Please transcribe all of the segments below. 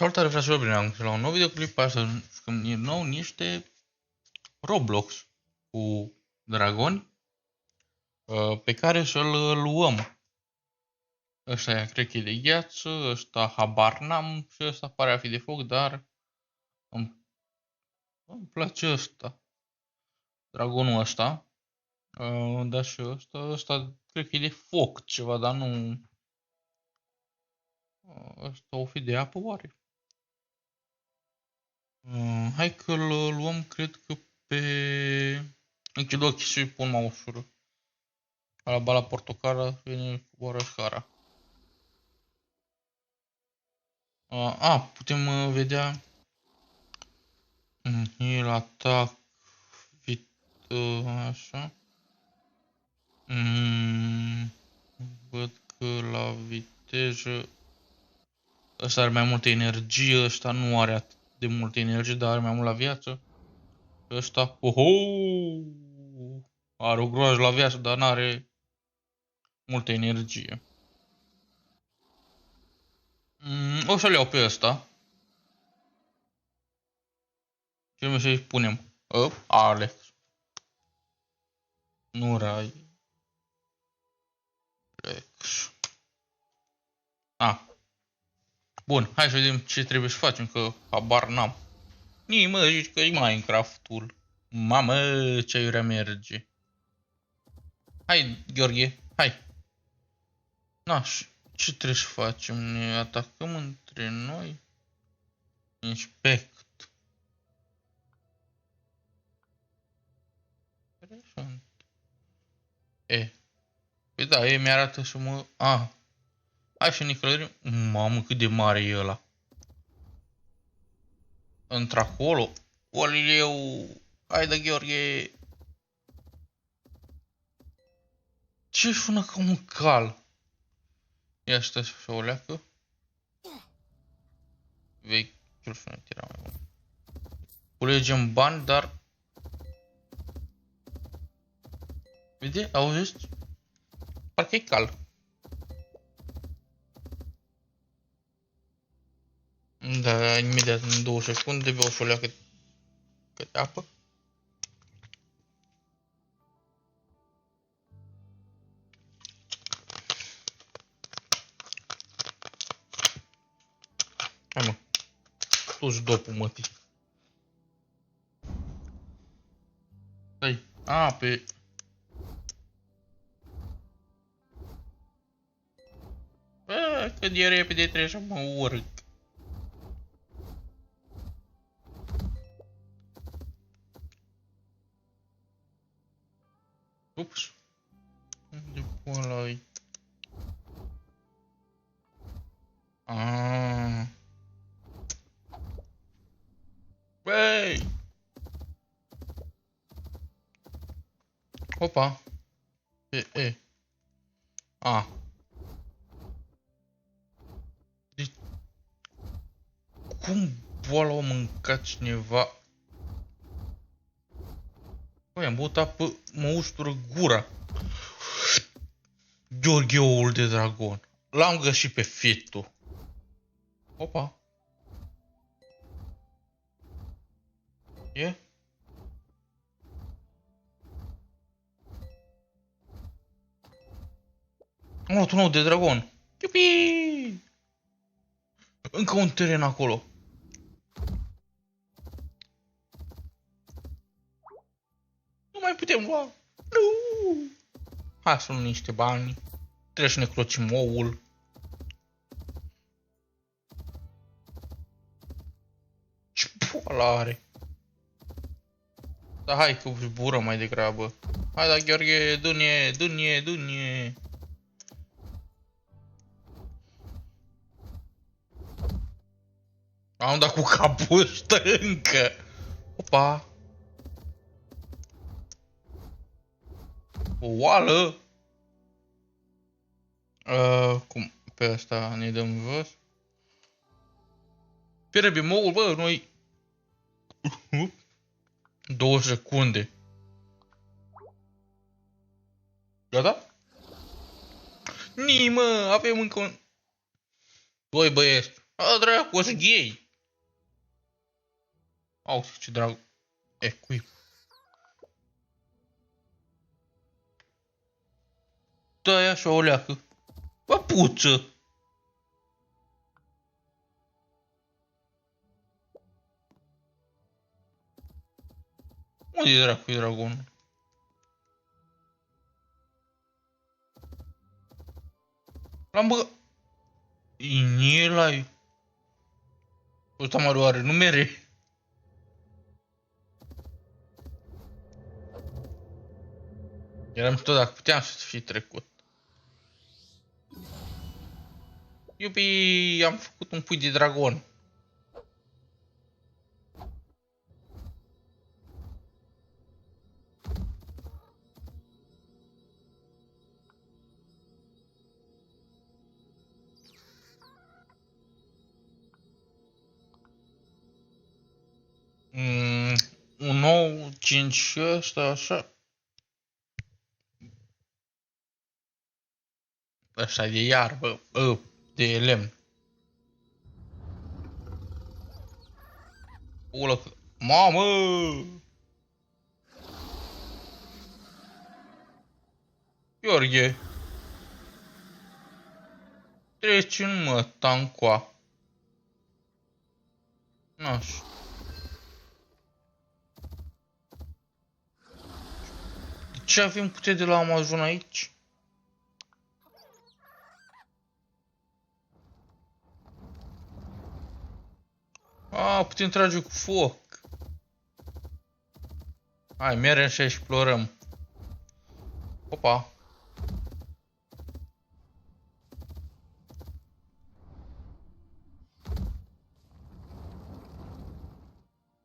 Salutare fraților, bine am la un nou videoclip. Astăzi jucăm din nou niște Roblox cu dragoni pe care să-l luăm. Ăsta cred că e de gheață, ăsta habar n-am și ăsta pare a fi de foc, dar îmi place ăsta. Dragonul ăsta. Da, și ăsta cred că e de foc ceva, dar nu... Ăsta o fi de apă oare? Hai că-l luăm, cred că pe... Închid ochii și pun mouse-ul. La bala portocală vine coboară scara. Putem vedea el atac așa. Văd că la vitejă ăsta are mai multă energie, ăsta nu are atât de multă energie, dar are mai mult la viață. Ăsta, are o groază la viață, dar n-are multă energie. O să-l iau pe ăsta. Ce mai să-i punem? Alex. Nu Rai. Alex. Bun, hai să vedem ce trebuie să facem, că habar n-am. Mă, zici că e Minecraft-ul. Mamă, ce aiurea merge. Hai, Gheorghe, hai. Ce trebuie să facem? Ne atacăm între noi? Inspect. Interesant. Păi da, mi-arată să mă... Hai să ne călărim. Mamă, cât de mare e ăla. Într-acolo. Olileu. Haide, Gheorghe. Ce sună ca un cal? Ia stă să o leacă. Vechiul sunet era mai bun. Culegem bani, dar... Vede? Auziți? Parcă e cal. Da, imediat, în 2 secunde, beau și o leacă câte apă. Hai mă. Tu-ți dopul, mătii. Stai. Pe... Cât de repede trebuie să mă urc. Ups. Unde pula ăla-i? Băi! Opa! Deci, cum boala o mâncat cineva? Băi, am băut apă, mă ustură gura. Gheorgheul de dragon. L-am găsit pe fitul. Opa. E? Am luat un ou de dragon. Iupi! Încă un teren acolo. Nu mai putem lua. Nu! Hai să luăm niște bani. Trebuie să ne crocim oul. Ce poala are? Dar hai că zburăm mai degrabă. Hai da, Gheorghe, du-ne. Am dat cu capul stâncă. Opa. O oală. Cum? Pe asta ne dăm jos. Pierde moul, bă, noi... 2 secunde. Gata? Mă, avem încă un... 2 băieți. A, dracu, o să ghei. Au, ce drag. E, cui? Da, e așa o leacă. Păpuță! Unde e dracu e dragonul? L-am băgat. Inelai. Ăsta mă doare numere. Eram tot dacă puteam să fi trecut. Iubi, am făcut un pui de dragon. Un nou 5 și ăsta așa. Ăsta de iarbă, de lemn. Ulă, mamă! Gheorghe. Treci în mă, tancoa. Naș. De ce avem putere de la Amazon aici? A, putem trage cu foc. Hai, mergem și explorăm. Opa.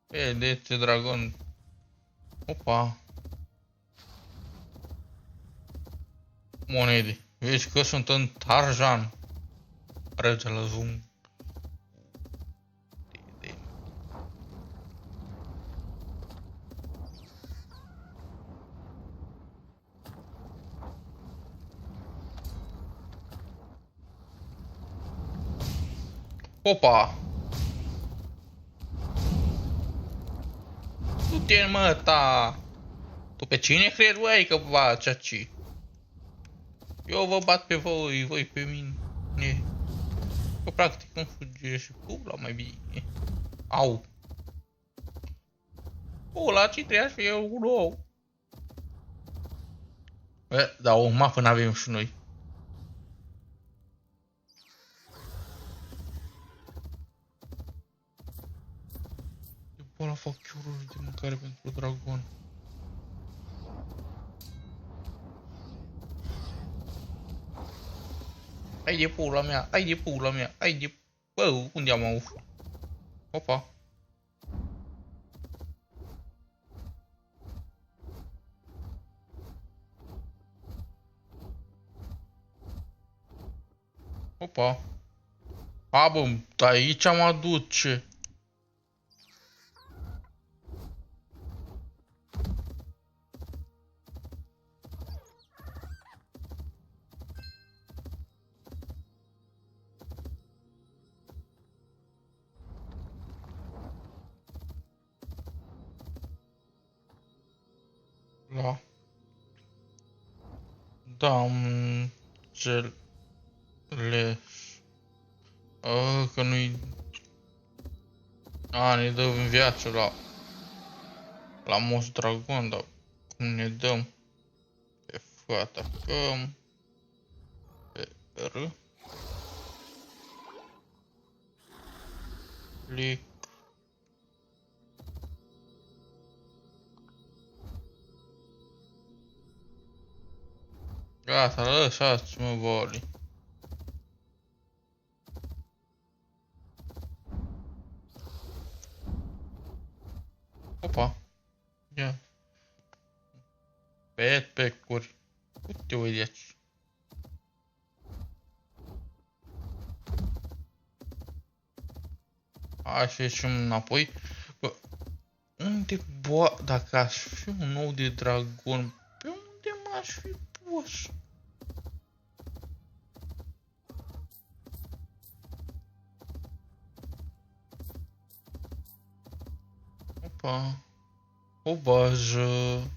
Vedeți, dragon. Opa. Monede. Vezi că sunt în Tarjan. Regele Zoom. Opa! Du-te, mă, ta! Tu pe cine crezi, băi, că va ceaci? Eu vă bat pe voi pe mine. Că practic îmi fuge și pula mai bine. Au! Pula, ce trebuie să fie un nou? Dar o mapă n-avem și noi. De pula fac chiururi de mâncare pentru dragon. Ai de pula mea, ai de pula mea, ai de... Bă, unde am auzit? Opa. Opa. A, bă, dar aici mă duce. Da. Da, am înțeles. Că nu-i... A, ne dă în viață la Moss Dragon, dar cum ne dăm? Pe F atacăm. Pe R. Click. Gata, lăsați-mă, boli. Opa. Ia. Backpack-uri. Uite, uite aici. Hai să ieșim înapoi. Bă, unde, bă, dacă aș fi un nou de dragon, pe unde m-aș fi pus? Opa. O bază.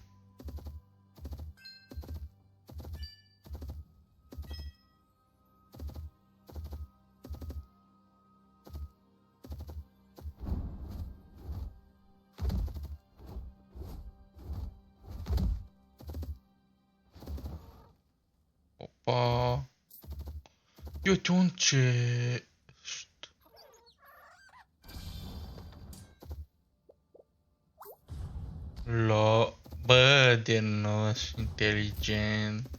Opa. Uite un chest. Bă, de nos, inteligent.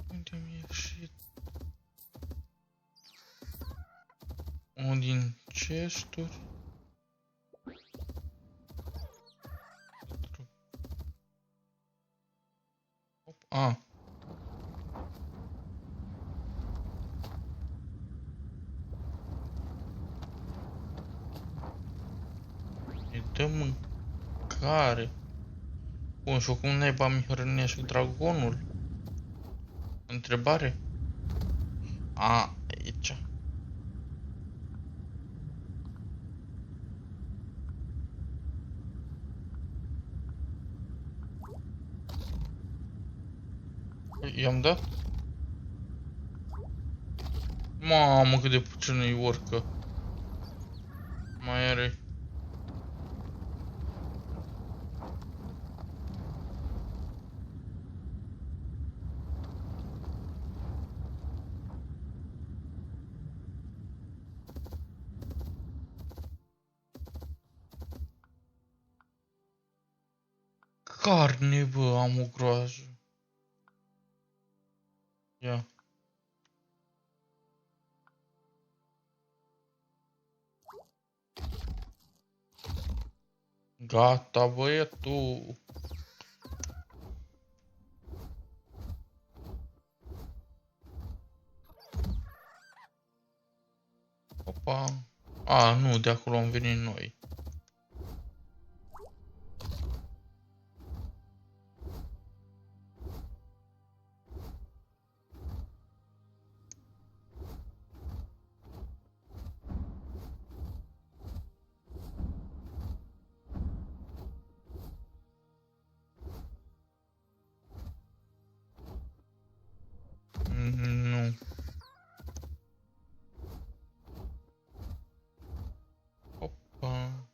Unde-mi ieșit? Unul din chesturi. A. Îi dă mâncare. Bun, și cum naiba mi hrănesc dragonul? Întrebare? A, aici. I-am dat? Mamă, cât de puțin îi urcă. Mai are. Carne, bă, am o groază. Ia. Gata, băietul. Opa. A, nu, de acolo am venit noi. Nu. Opa.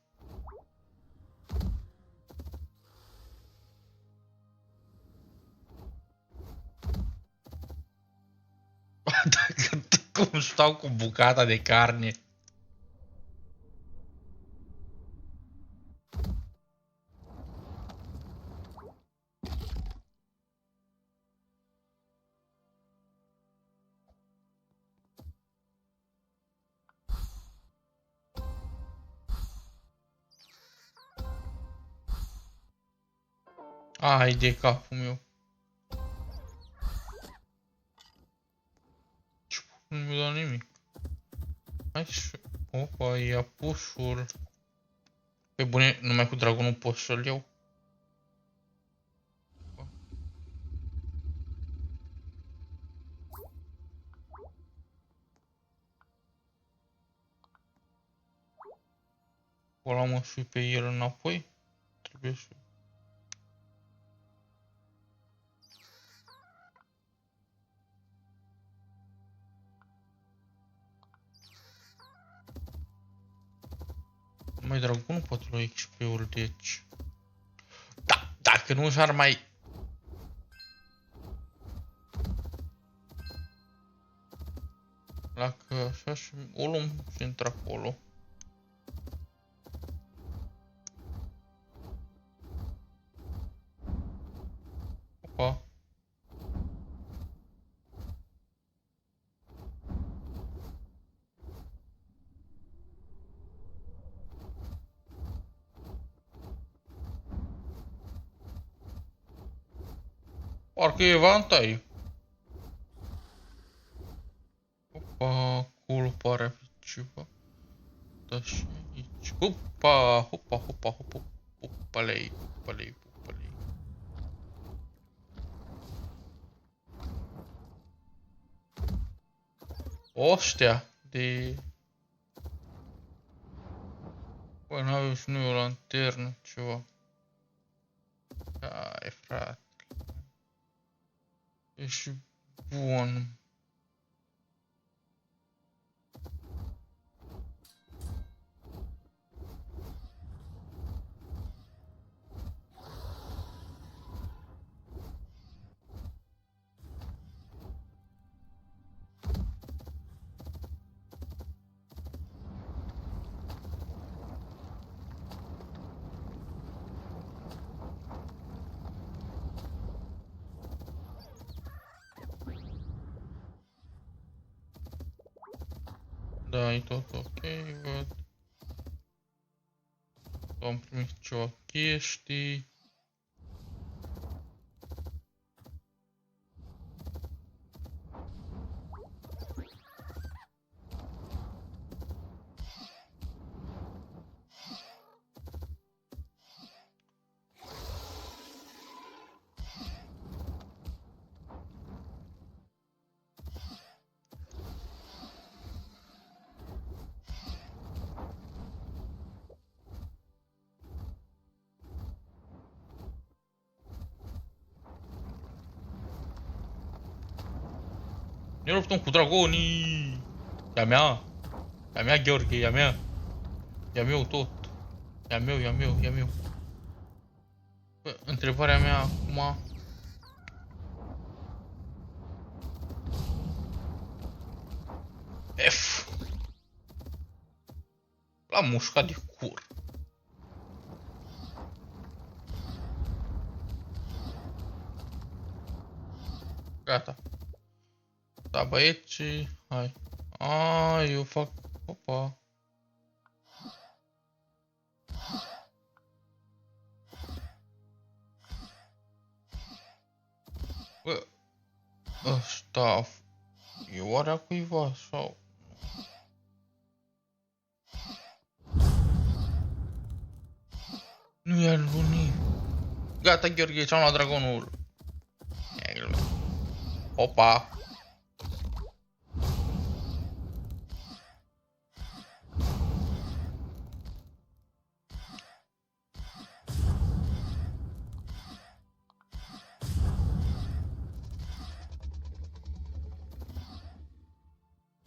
Cum stau cu bucata de carne. Ai de capul meu. Nu mi-a dat nimic. Hai să... Opa, ia pușul. Pe bune, numai cu dragonul pot să-l iau. Ăla mă sui pe el înapoi. Trebuie să... Mai dragonul poate lua XP-ul, deci... Da, dacă nu s-ar mai... Dacă așa și o luăm și intră acolo. Opa. Parcă e vantai. Opa, acolo pare a fi ceva. Asta și aici. Hopa, hopa, hopa, hopa, hopalei, hopalei, hopalei. Oștea de... Bă, n-avem și noi o lanternă, ceva. Hai, frate. Ești bun. Da, e tot ok, văd. Am primit ceva chestii. Ne luptăm cu dragonii! E a mea! E a mea, Gheorghe, e a mea! E a meu tot! E a meu, e a meu, e a meu! Bă, întrebarea mea acum... F! L-am mușcat de cur! Gata! Da, băieți, hai! Eu fac... Opa! Bă, ăsta... E oarea cuiva sau... Nu e al lunii. Gata, Gheorghe, ți-am luat dragonul. Opa!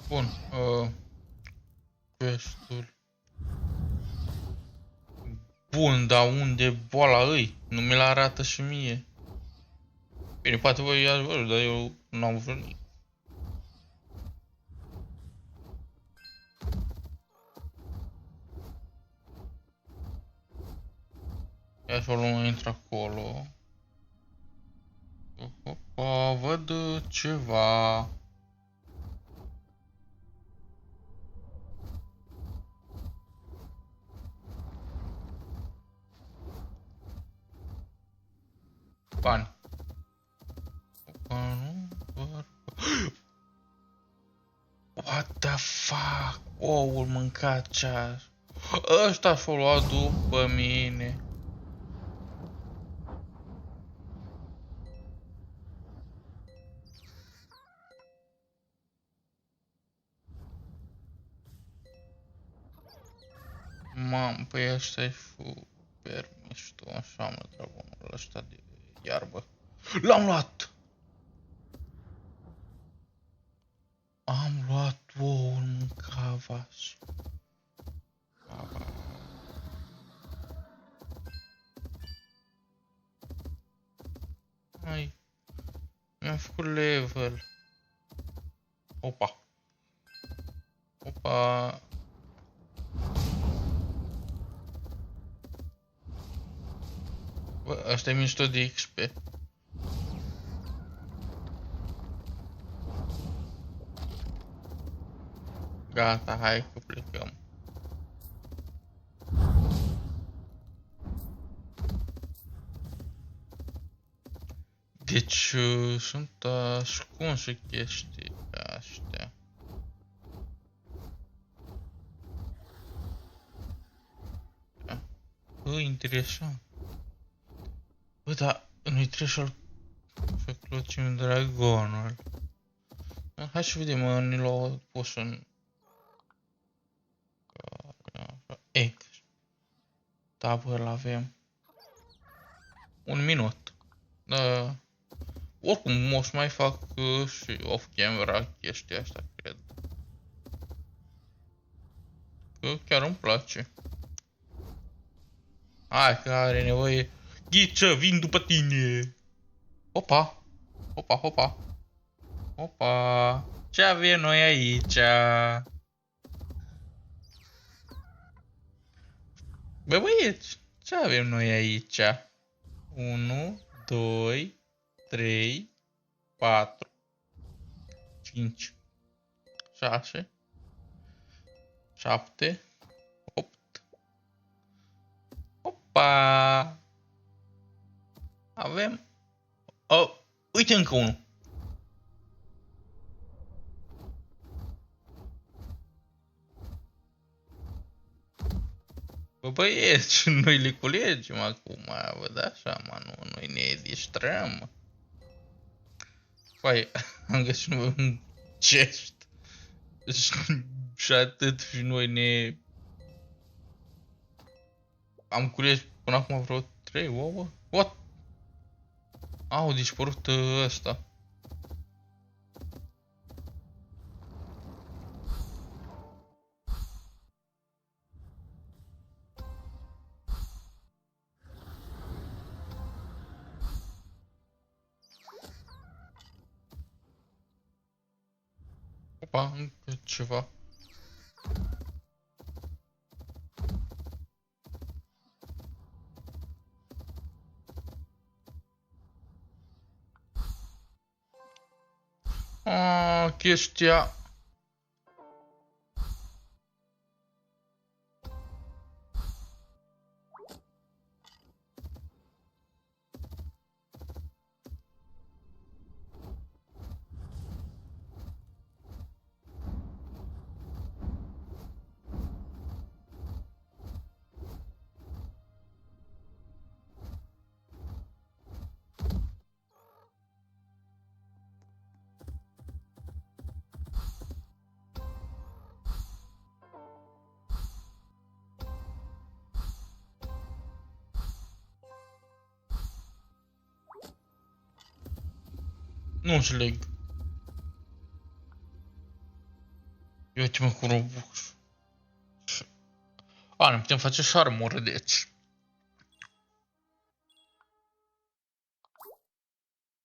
Bun, questul. Bun, dar unde boala îi? Nu mi-l arată și mie. Bine, poate voi i-ați văzut, dar eu n-am văzut nimic. Ia să o luăm, intră acolo. Opa, văd ceva. Bani. Opa, nu, doar... What the fuck? Oul mâncat ceas. Ăsta s-o luat după mine. Mamă, păi ăsta e super mișto, așa mă, dragonul ăsta de iarbă. L-am luat! Am luat oul mâncavaș. Hai, mi-am făcut level. Opa. Opa. Bă, asta e mișto de XP. Gata, hai că plecăm. Deci sunt ascunse chestii astea. Bă, interesant. Bă, dar noi trebuie să clocim dragonul. Hai să vedem, ne l-au pus în... Egg. Da, bă, l-avem. Un minut. Da. Oricum, o să mai fac și off-camera chestia asta, cred. Că chiar îmi place. Hai că are nevoie. Ghiță, vin după tine. Opa. Opa, opa. Opa. Ce avem noi aici? Bă, băieți, ce avem noi aici? 1, 2, 3, 4, 5, 6, 7, 8. Opa! Avem... Oh, uite încă unul. Bă, băieți, noi le culegem acum, vă dați seama, nu? Noi ne distrăm. Păi, am găsit un chest. Și atât și noi ne... Am cules până acum vreo 3 ouă? What? Au dispărut ăsta. Opa, încă ceva. Chestia. Nu înțeleg. Uite-mă cu Robux. Ne putem face și armură, deci.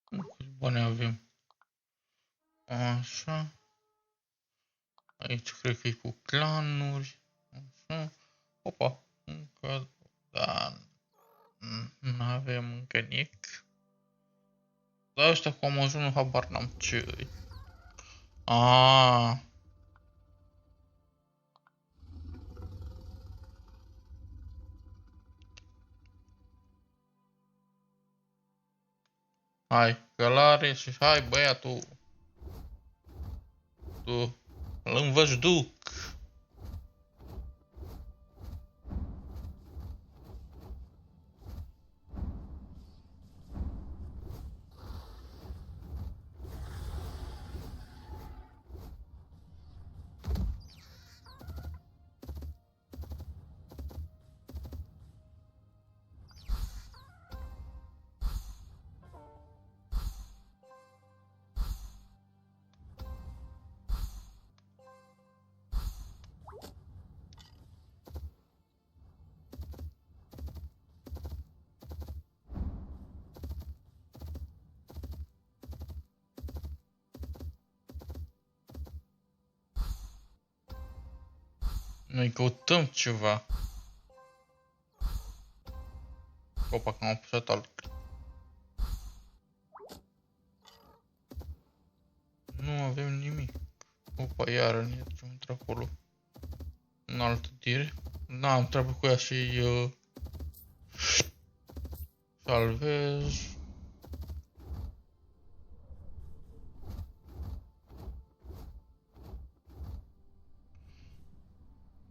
Câți bani avem? Așa. Aici cred că e cu clanuri. Așa. Opa. Încă... Da. Nu avem încă nic. Dar ăștia cu Amazonul habar n-am ce-i. Hai, călare și hai băiatul. Tu îl învăț duc. Noi căutăm ceva. Opa, că am apăsat alt. Nu avem nimic. Opa, iară ne ducem într-acolo. În altă dire. Da, am treabă cu ea și salvez.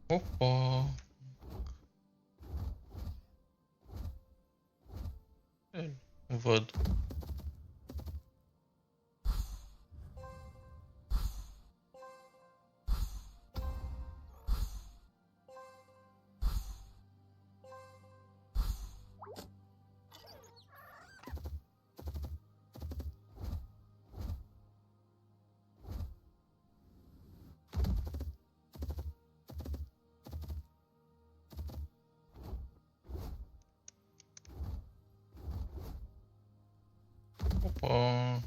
Opa. văd. Opa.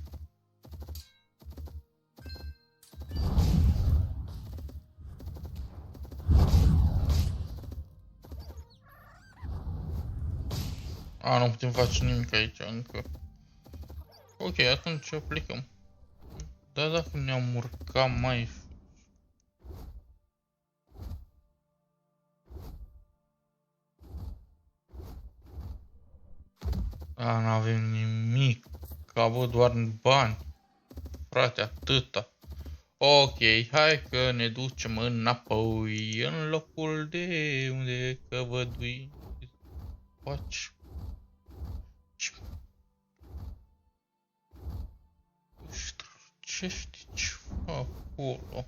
A, nu putem face nimic aici încă. Ok, atunci aplicăm. Da, dacă ne-am urcat mai... A, n-avem nimic. Ca bă, doar bani. Frate, atâta. Ok, hai că ne ducem înapoi în locul de unde căvădui. Faci. Ce știi ceva acolo?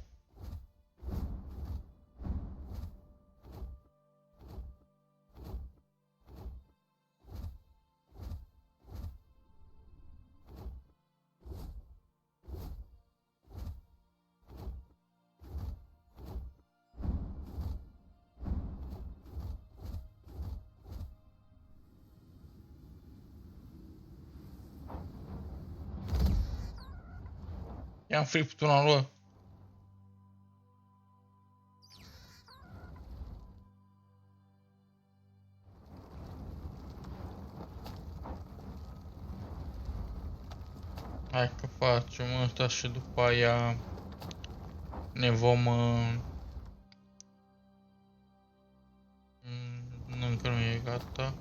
I-am fript una lui. Hai că facem asta și după aia ne vom... încă nu e gata.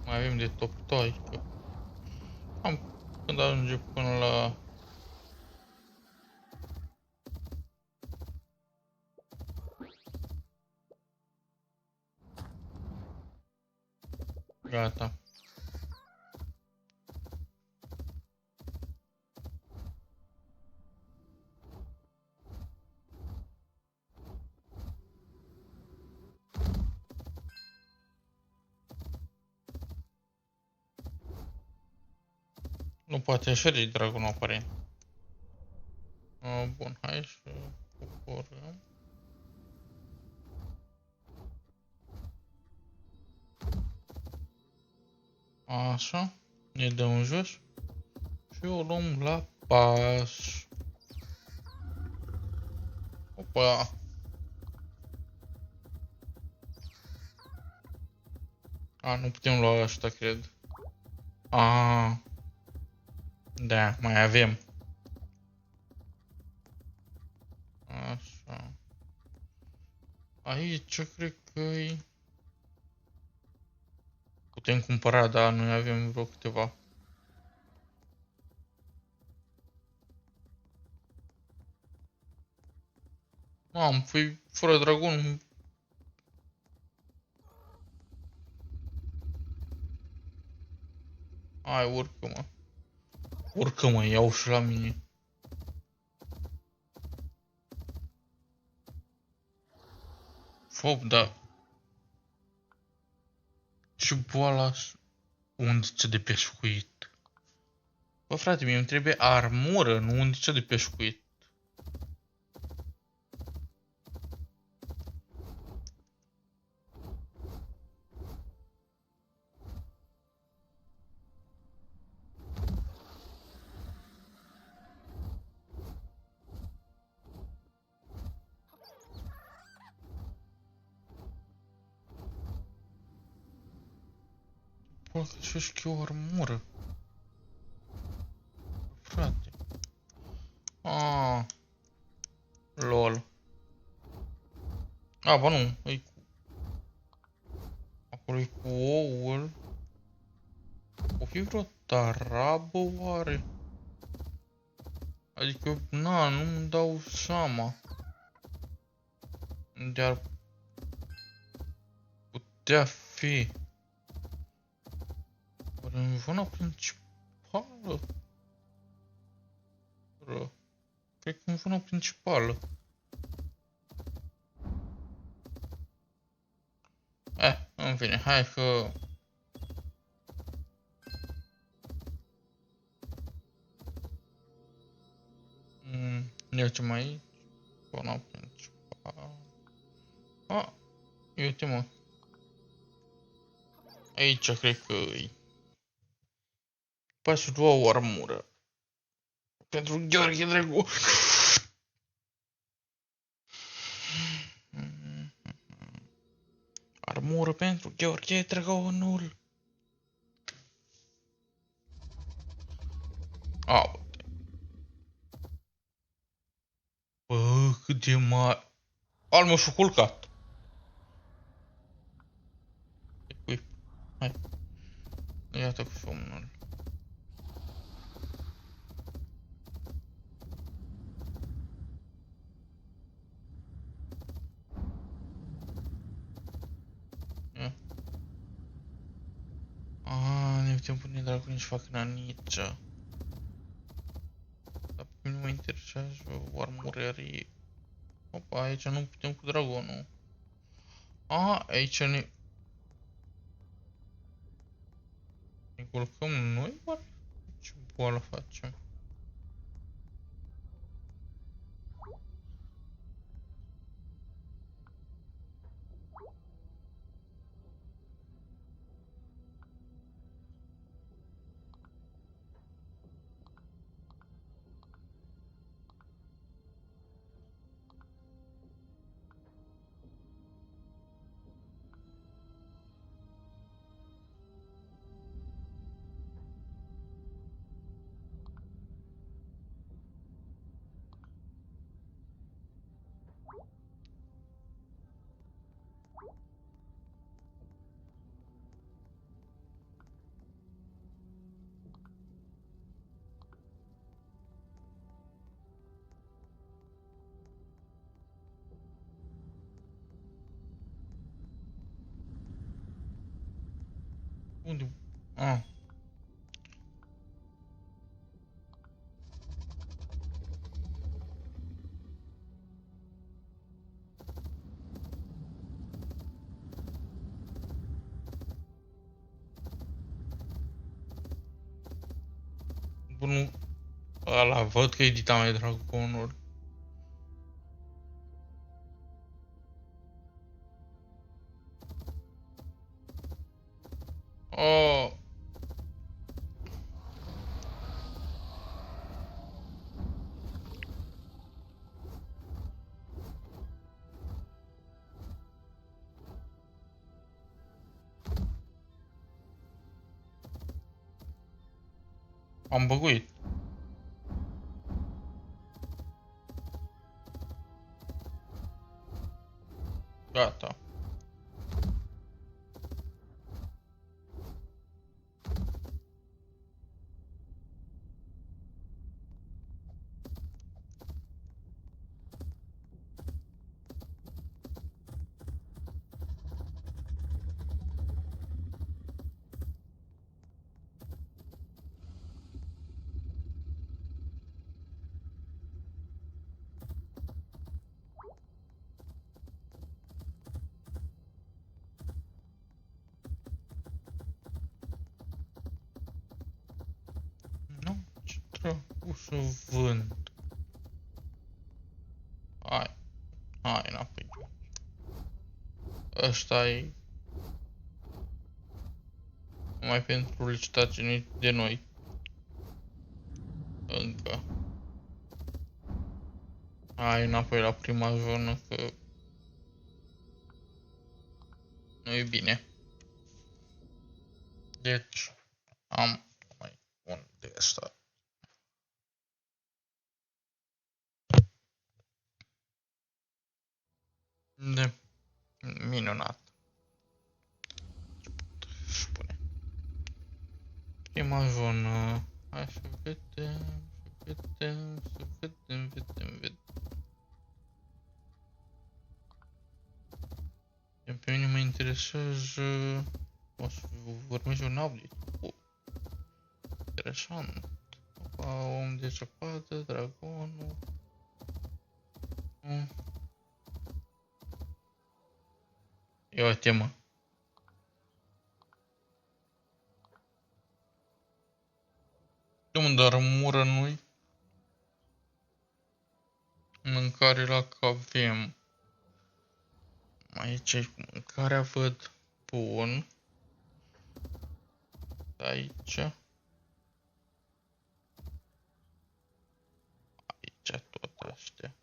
Mai avem de top toică. Când ajunge până la... Gata. Nu poate șeri dragonul aparent. Bun, hai să coborăm. Așa. Ne dăm jos. Și o luăm la pas. Opa. A, nu putem lua ăsta, cred. A. Da, mai avem. Așa. Aici cred că-i... Putem cumpăra, dar noi avem vreo câteva. Mamă, păi fără dragon. Hai, urcă-mă. Urcă-mă, iau și la mine. Fop, da. Și boala undiță de pescuit. Bă, frate, mie îmi trebuie armură, nu undiță de pescuit. Bă, găsesc eu armură. Frate. Lol. Ba nu, e cu... Acolo e cu oul. O fi vreo tarabă oare? Adică, na, nu-mi dau seama. Unde ar putea fi? Oare În zona principală. Cred că în zona principală. În fine, hai că... Ne ducem aici. Zona principală. Uite mă. Aici cred că e. Poate să lua o armură. Pentru Gheorghe Dragon. Armură pentru Gheorghe Dragonul. Uite. Bă, cât de mare. Al meu și-a culcat. Equip. Hai. Iată cu somnul. Ne putem pune dragonii și fac naniță. Dar pe mine nu mă interesează o armurărie. Opa, aici nu putem cu dragonul. Aici ne culcăm noi, oare? Ce boală facem? Unde? Bunul ăla, văd că edita mai dragonul. Am băguit. Gata. Nu, ce trebuie să vând. Hai înapoi. Ăsta e numai pentru licitație de noi. Încă. Hai înapoi la prima zonă că nu e bine. Deci am mai un de asta. De minunat. Spune. Prima zonă. Hai să vedem. Pe mine mă interesează... O să urmezi un update. interesant. Om de zăpadă, dragonul. E o temă. Dar armură nu-i. Mâncare la avem. Aici mâncarea văd. Bun. Aici. Aici tot astea.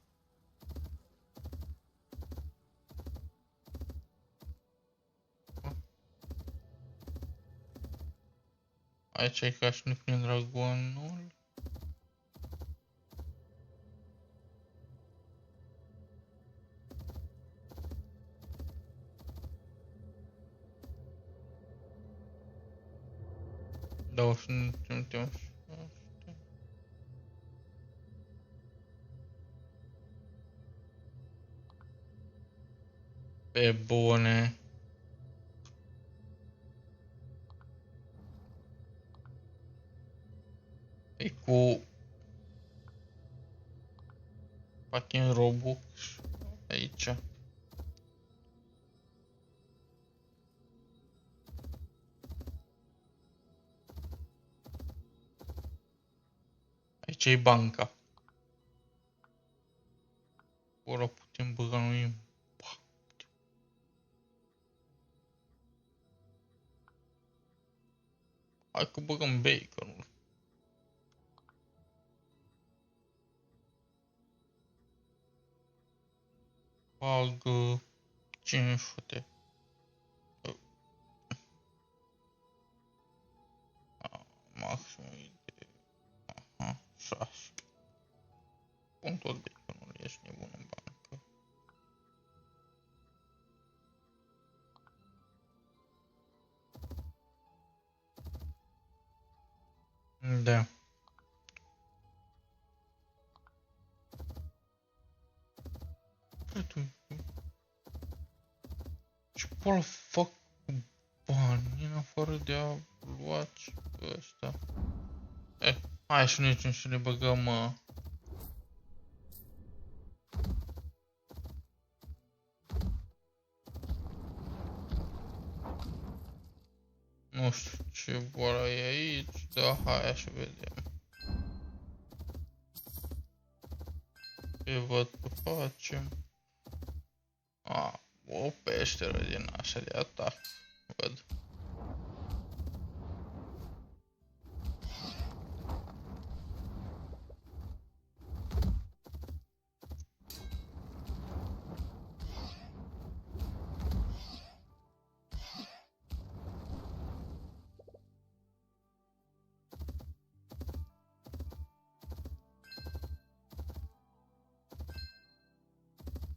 Aici e ca și nu prin dragonul. Da, o să nu suntem. Pe bune. E cu fucking Robux aici. Aici e banca. Acolo putem băga noi. Hai că băgăm baconul. Bagă 500. Maxim de 6. Pun tot baconul, ești nebun în bancă. Da. Ce pula fac cu bani în afară de a lua ăsta? Hai să ne și ne băgăm nu știu ce boală e aici, dar hai să vedem. Ce văd că facem? O peșteră din așa de atac. Văd.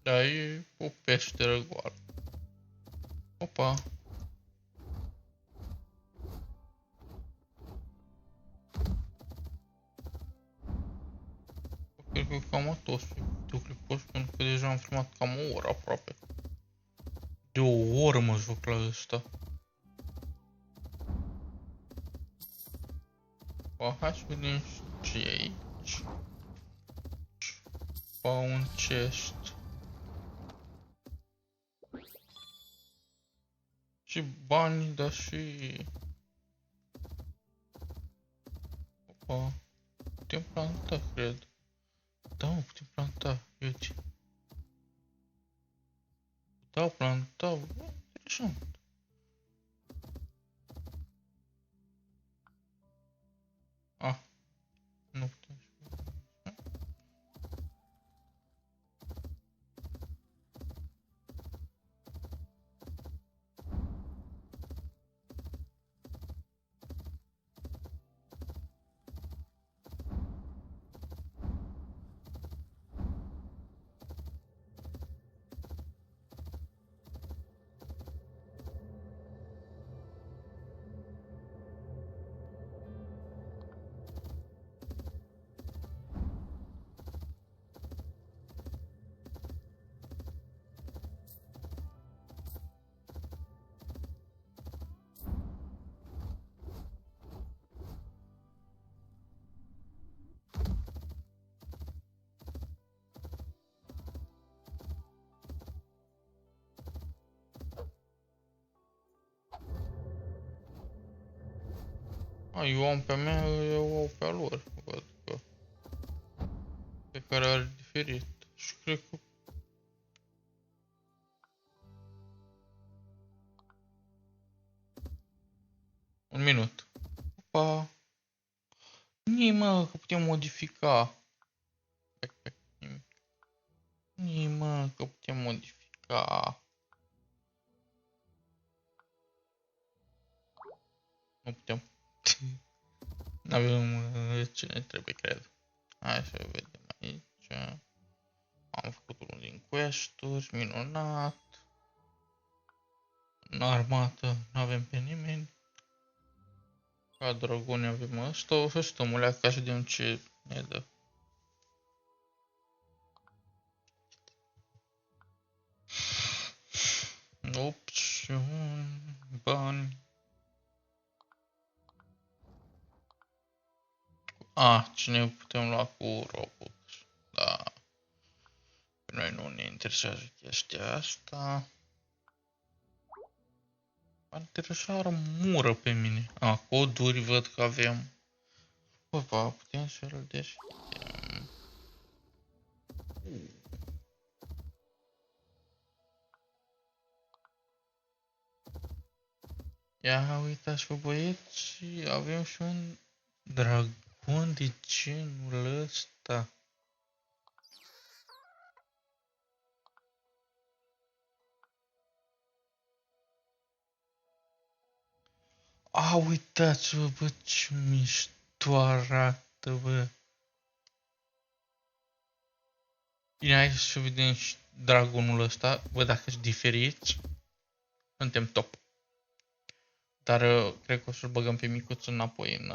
Da, e o peșteră goală. Opa. Cred că cam atos videoclipul ăsta, pentru că deja am filmat cam o oră aproape. De o oră mă joc la ăsta. Hai să vedem ce e aici. Un chest. Și bani, dar și... Opa. Putem planta, cred. Da, mă, putem planta. Uite. Da, planta. Interesant. Nu putem. Eu am pe a mea, eu au pe a lor. Văd că fiecare are diferit. Și cred că... Un minut. Opa. Mă, că putem modifica. Mă, că putem modifica. Nu putem. N-avem ce ne trebuie, cred. Hai să vedem aici. Am făcut unul din quest-uri, minunat. În armată n-avem pe nimeni. Ca dragoni avem ăsta, o să stăm o leacă ca să vedem ce ne dă. Opțiuni, bani. Cine putem lua cu robot? Da. Pe noi nu ne interesează chestia asta. Ar interesa armură pe mine. Coduri văd că avem. Opa, putem să-l deschidem. Ia uitați-vă băieți, avem și un dragon de genul ăsta. Uitați-vă bă ce mișto arată bă. Bine, hai să vedem și dragonul ăsta, bă dacă sunt diferiți, suntem top. Dar cred că o să-l băgăm pe micuț înapoi în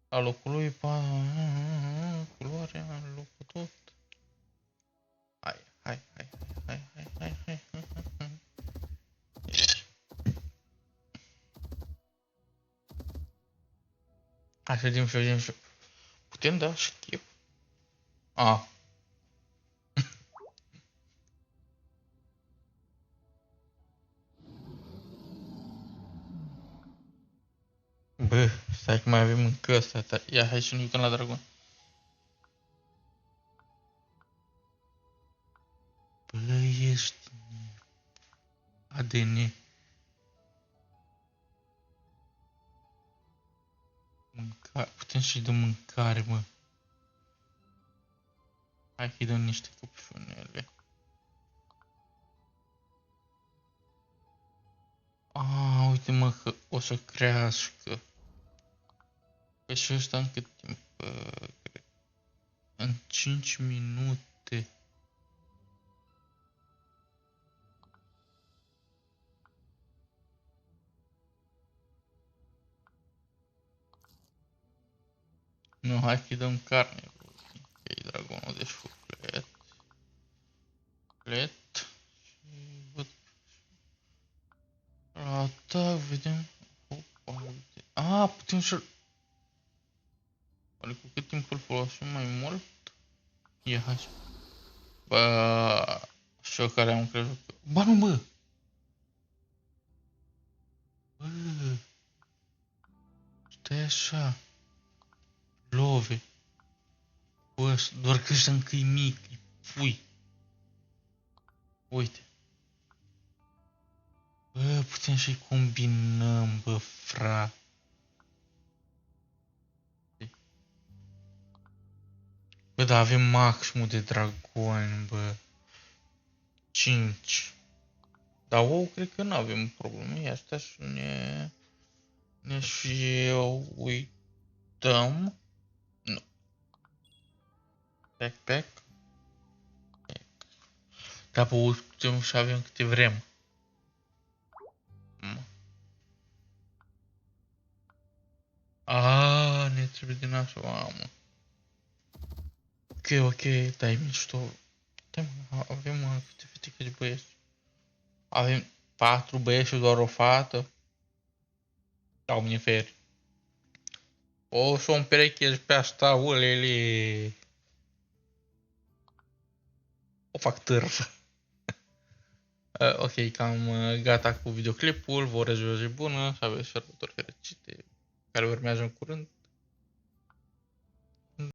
la locul lui, culoarea, locul tot. Hai. Hai să vedem și putem da skip? Bă, stai că mai avem încă ăsta. Ia, hai să ne uităm la dragon. Bă, ești ADN. Putem să-i dăm mâncare, mă. Hai să-i dăm niște căpșunele. Uite mă că o să crească. Păi și ăsta în cât timp? În 5 minute. Nu, hai să-i dăm carne. E dragonul de șuflet. Și văd. Da, vedem. Opa, uite. Putem să-l... Oare cu cât timp îl folosim mai mult? Ia, hai. Bă, și eu care am crezut că... Ba nu, bă! Bă! Stai așa. Love. Bă, doar că ăsta încă e mic, e pui. Uite. Bă, putem să-i combinăm, bă, frate. Bă, dar avem maximul de dragoni, bă. 5. Dar ouă cred că nu avem probleme. Ia stai să ne și uităm. Nu. Backpack. Dar pe ouă putem să avem câte vrem. Ne trebuie din așa, mamă. Ok, dar e mișto. Avem câte fete, câte băieți. Avem 4 băieți și doar o fată. Doamne-feri. O să o împerechez pe asta, ulele. O fac târfă. Ok, cam gata cu videoclipul, vă urez o zi bună, să aveți sărbători fericite, care urmează în curând.